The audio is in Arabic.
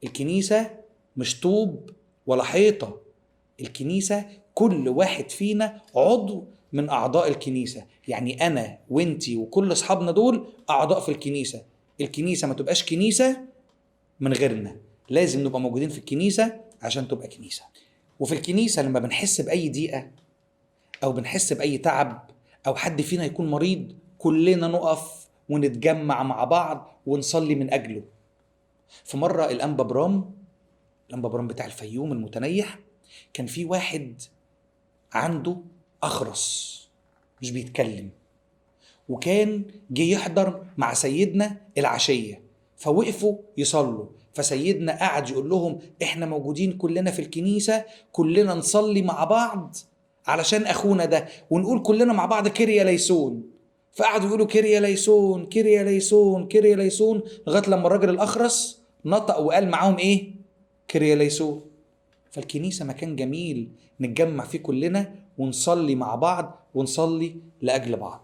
الكنيسة مش طوب ولا حيطة، الكنيسة كل واحد فينا عضو من أعضاء الكنيسة. يعني أنا وإنتي وكل أصحابنا دول أعضاء في الكنيسة. الكنيسة ما تبقاش كنيسة من غيرنا، لازم نبقى موجودين في الكنيسة عشان تبقى كنيسة. وفي الكنيسة لما بنحس بأي ضيقة أو بنحس بأي تعب أو حد فينا يكون مريض، كلنا نقف ونتجمع مع بعض ونصلي من أجله. في مرة الأنبا برام بتاع الفيوم المتنيح، كان في واحد عنده أخرس مش بيتكلم، وكان جه يحضر مع سيدنا العشية، فوقفوا يصلوا، فسيدنا قعد يقول لهم احنا موجودين كلنا في الكنيسة، كلنا نصلي مع بعض علشان أخونا ده، ونقول كلنا مع بعض كيريا ليسون. فقعدوا يقولوا كيريا ليسون كيريا ليسون كيريا ليسون لغاية لما الراجل الأخرس نطق وقال معاهم ايه؟ كيريا ليسون. فالكنيسة مكان جميل نتجمع فيه كلنا ونصلي مع بعض ونصلي لأجل بعض.